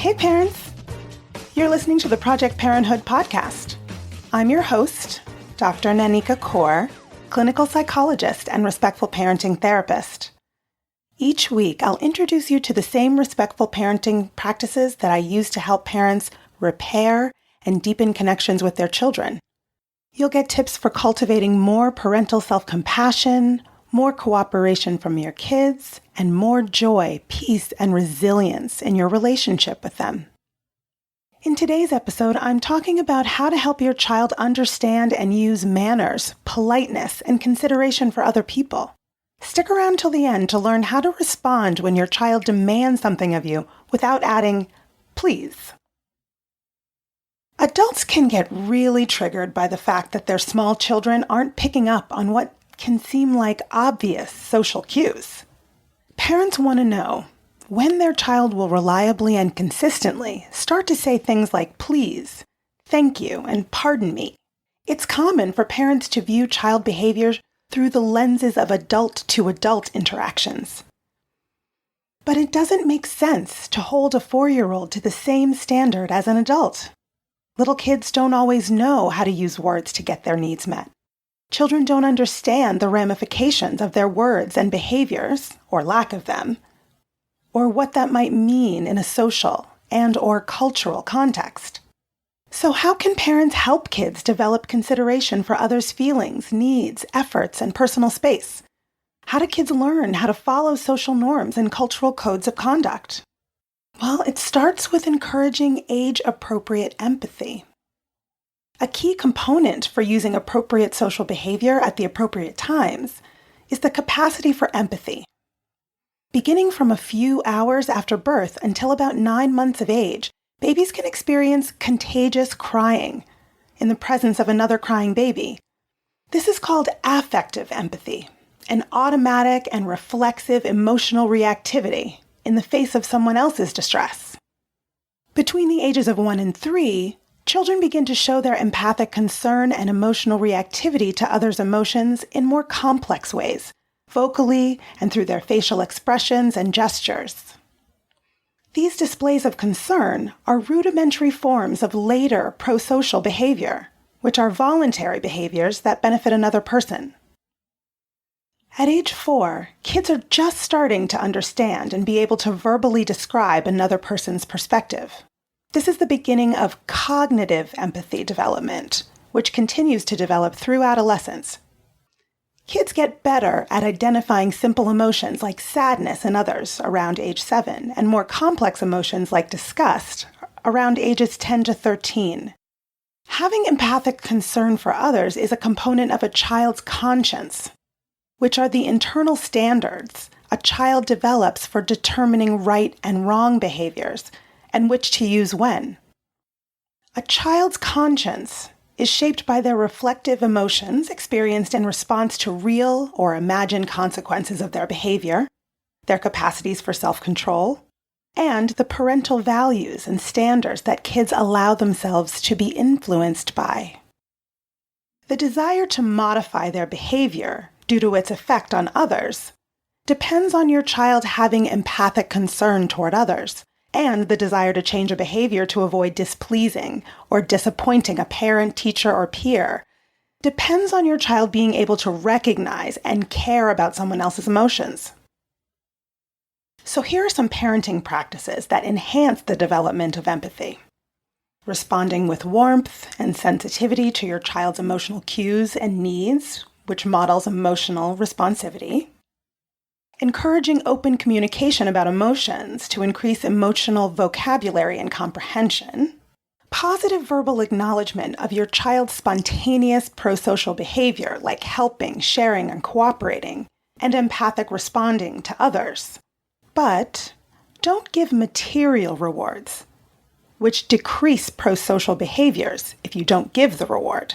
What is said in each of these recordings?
Hey parents! You're listening to the Project Parenthood podcast. I'm your host, Dr. Nanika Coor, clinical psychologist and respectful parenting therapist. Each week, I'll introduce you to the same respectful parenting practices that I use to help parents repair and deepen connections with their children. You'll get tips for cultivating more parental self-compassion, more cooperation from your kids, and more joy, peace, and resilience in your relationship with them. In today's episode, I'm talking about how to help your child understand and use manners, politeness, and consideration for other people. Stick around till the end to learn how to respond when your child demands something of you without adding, please. Adults can get really triggered by the fact that their small children aren't picking up on what can seem like obvious social cues. Parents want to know when their child will reliably and consistently start to say things like please, thank you, and pardon me. It's common for parents to view child behavior through the lenses of adult-to-adult interactions. But it doesn't make sense to hold a 4-year-old to the same standard as an adult. Little kids don't always know how to use words to get their needs met. Children don't understand the ramifications of their words and behaviors, or lack of them, or what that might mean in a social and/or cultural context. So how can parents help kids develop consideration for others' feelings, needs, efforts, and personal space? How do kids learn how to follow social norms and cultural codes of conduct? Well, it starts with encouraging age-appropriate empathy. A key component for using appropriate social behavior at the appropriate times is the capacity for empathy. Beginning from a few hours after birth until about 9 months of age, babies can experience contagious crying in the presence of another crying baby. This is called affective empathy, an automatic and reflexive emotional reactivity in the face of someone else's distress. Between the ages of 1 and 3, children begin to show their empathic concern and emotional reactivity to others' emotions in more complex ways, vocally and through their facial expressions and gestures. These displays of concern are rudimentary forms of later prosocial behavior, which are voluntary behaviors that benefit another person. At age 4, kids are just starting to understand and be able to verbally describe another person's perspective. This is the beginning of cognitive empathy development, which continues to develop through adolescence. Kids get better at identifying simple emotions like sadness in others around age 7, and more complex emotions like disgust around ages 10 to 13. Having empathic concern for others is a component of a child's conscience, which are the internal standards a child develops for determining right and wrong behaviors, and which to use when. A child's conscience is shaped by their reflective emotions experienced in response to real or imagined consequences of their behavior, their capacities for self-control, and the parental values and standards that kids allow themselves to be influenced by. The desire to modify their behavior due to its effect on others depends on your child having empathic concern toward others, and the desire to change a behavior to avoid displeasing or disappointing a parent, teacher, or peer depends on your child being able to recognize and care about someone else's emotions. So here are some parenting practices that enhance the development of empathy. Responding with warmth and sensitivity to your child's emotional cues and needs, which models emotional responsivity. Encouraging open communication about emotions to increase emotional vocabulary and comprehension. Positive verbal acknowledgement of your child's spontaneous prosocial behavior, like helping, sharing, and cooperating, and empathic responding to others. But don't give material rewards, which decrease prosocial behaviors if you don't give the reward.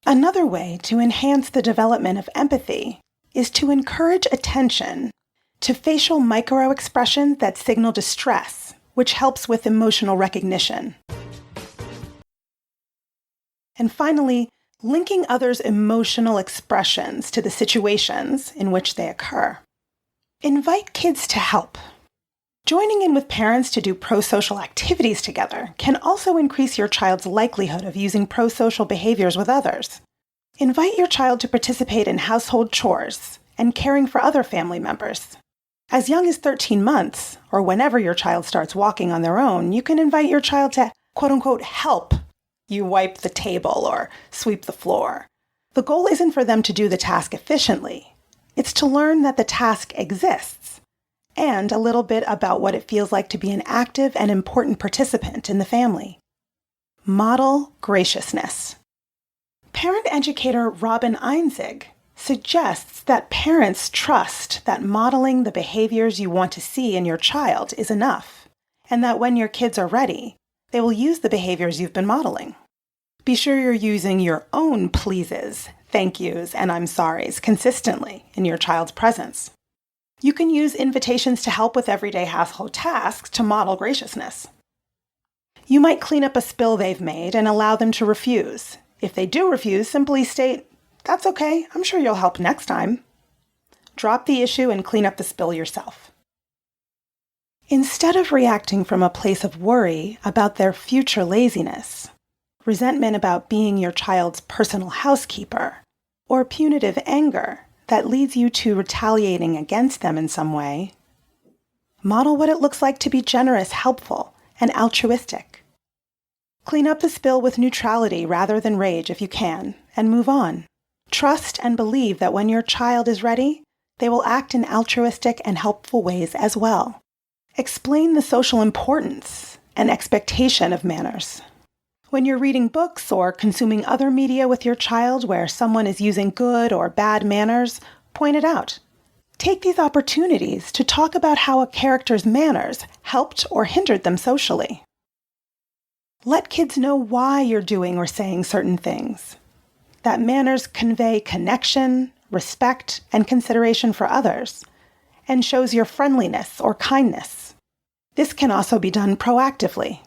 Another way to enhance the development of empathy is to encourage attention to facial microexpressions that signal distress, which helps with emotional recognition. And finally, linking others' emotional expressions to the situations in which they occur. Invite kids to help. Joining in with parents to do pro-social activities together can also increase your child's likelihood of using pro-social behaviors with others. Invite your child to participate in household chores and caring for other family members. As young as 13 months, or whenever your child starts walking on their own, you can invite your child to, quote-unquote, help you wipe the table or sweep the floor. The goal isn't for them to do the task efficiently. It's to learn that the task exists, and a little bit about what it feels like to be an active and important participant in the family. Model graciousness. Parent educator Robin Einzig suggests that parents trust that modeling the behaviors you want to see in your child is enough, and that when your kids are ready, they will use the behaviors you've been modeling. Be sure you're using your own pleases, thank yous, and I'm sorries consistently in your child's presence. You can use invitations to help with everyday household tasks to model graciousness. You might clean up a spill they've made and allow them to refuse. If they do refuse, simply state, "That's okay, I'm sure you'll help next time." Drop the issue and clean up the spill yourself. Instead of reacting from a place of worry about their future laziness, resentment about being your child's personal housekeeper, or punitive anger that leads you to retaliating against them in some way, model what it looks like to be generous, helpful, and altruistic. Clean up the spill with neutrality rather than rage if you can, and move on. Trust and believe that when your child is ready, they will act in altruistic and helpful ways as well. Explain the social importance and expectation of manners. When you're reading books or consuming other media with your child where someone is using good or bad manners, point it out. Take these opportunities to talk about how a character's manners helped or hindered them socially. Let kids know why you're doing or saying certain things. That manners convey connection, respect, and consideration for others, and shows your friendliness or kindness. This can also be done proactively.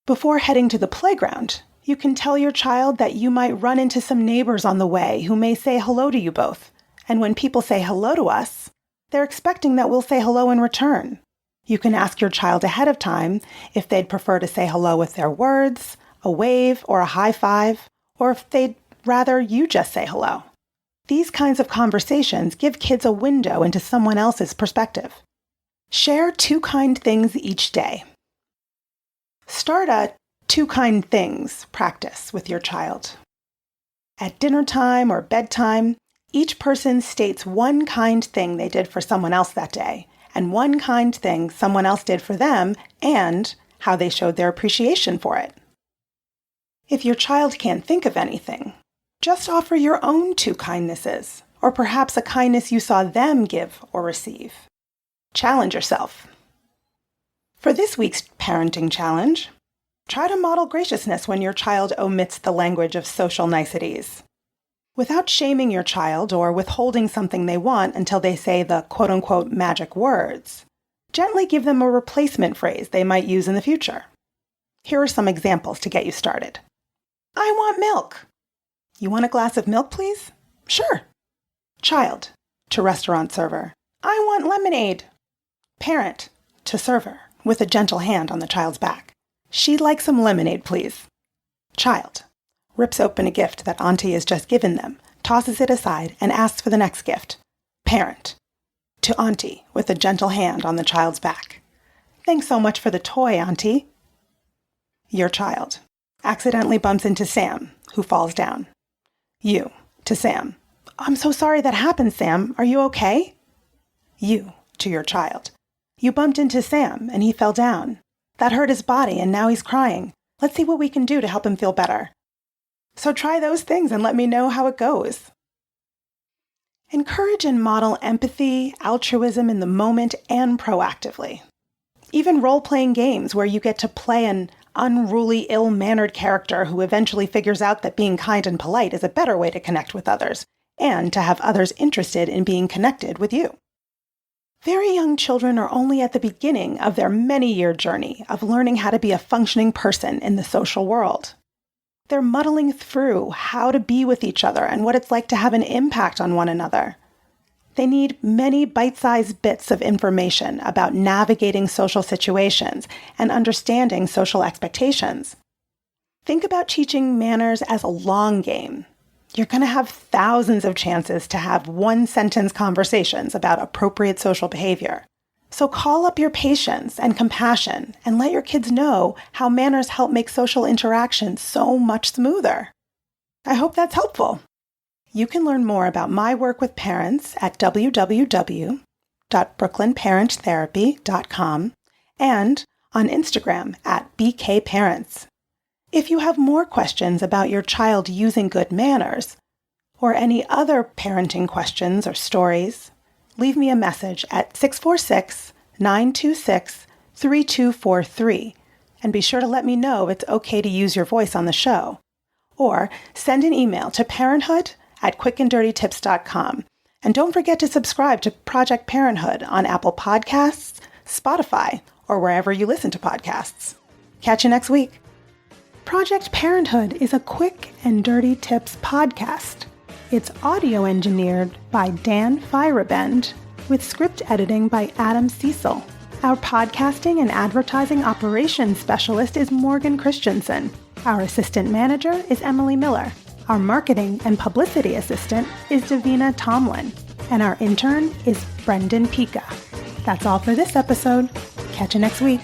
Before heading to the playground, you can tell your child that you might run into some neighbors on the way who may say hello to you both, and when people say hello to us, they're expecting that we'll say hello in return. You can ask your child ahead of time if they'd prefer to say hello with their words, a wave, or a high five, or if they'd rather you just say hello. These kinds of conversations give kids a window into someone else's perspective. Share 2 kind things each day. Start a 2 kind things practice with your child. At dinner time or bedtime, each person states 1 kind thing they did for someone else that day, and 1 kind thing someone else did for them, and how they showed their appreciation for it. If your child can't think of anything, just offer your own 2 kindnesses, or perhaps a kindness you saw them give or receive. Challenge yourself. For this week's parenting challenge, try to model graciousness when your child omits the language of social niceties. Without shaming your child or withholding something they want until they say the quote-unquote magic words, gently give them a replacement phrase they might use in the future. Here are some examples to get you started. I want milk. You want a glass of milk, please? Sure. Child, to restaurant server. I want lemonade. Parent, to server, with a gentle hand on the child's back. She'd like some lemonade, please. Child, rips open a gift that Auntie has just given them, tosses it aside, and asks for the next gift. Parent, to Auntie, with a gentle hand on the child's back. Thanks so much for the toy, Auntie. Your child accidentally bumps into Sam, who falls down. You, to Sam. I'm so sorry that happened, Sam. Are you okay? You, to your child. You bumped into Sam, and he fell down. That hurt his body, and now he's crying. Let's see what we can do to help him feel better. So try those things and let me know how it goes. Encourage and model empathy, altruism in the moment, and proactively. Even role-playing games where you get to play an unruly, ill-mannered character who eventually figures out that being kind and polite is a better way to connect with others, and to have others interested in being connected with you. Very young children are only at the beginning of their many-year journey of learning how to be a functioning person in the social world. They're muddling through how to be with each other and what it's like to have an impact on one another. They need many bite-sized bits of information about navigating social situations and understanding social expectations. Think about teaching manners as a long game. You're going to have thousands of chances to have one-sentence conversations about appropriate social behavior. So call up your patience and compassion and let your kids know how manners help make social interaction so much smoother. I hope that's helpful. You can learn more about my work with parents at www.brooklynparenttherapy.com and on Instagram at BKParents. If you have more questions about your child using good manners, or any other parenting questions or stories, leave me a message at 646-926-3243, and be sure to let me know if it's okay to use your voice on the show. Or send an email to parenthood@quickanddirtytips.com. And don't forget to subscribe to Project Parenthood on Apple Podcasts, Spotify, or wherever you listen to podcasts. Catch you next week. Project Parenthood is a Quick and Dirty Tips podcast. It's audio engineered by Dan Feierabend, with script editing by Adam Cecil. Our podcasting and advertising operations specialist is Morgan Christensen. Our assistant manager is Emily Miller. Our marketing and publicity assistant is Davina Tomlin. And our intern is Brendan Pika. That's all for this episode. Catch you next week.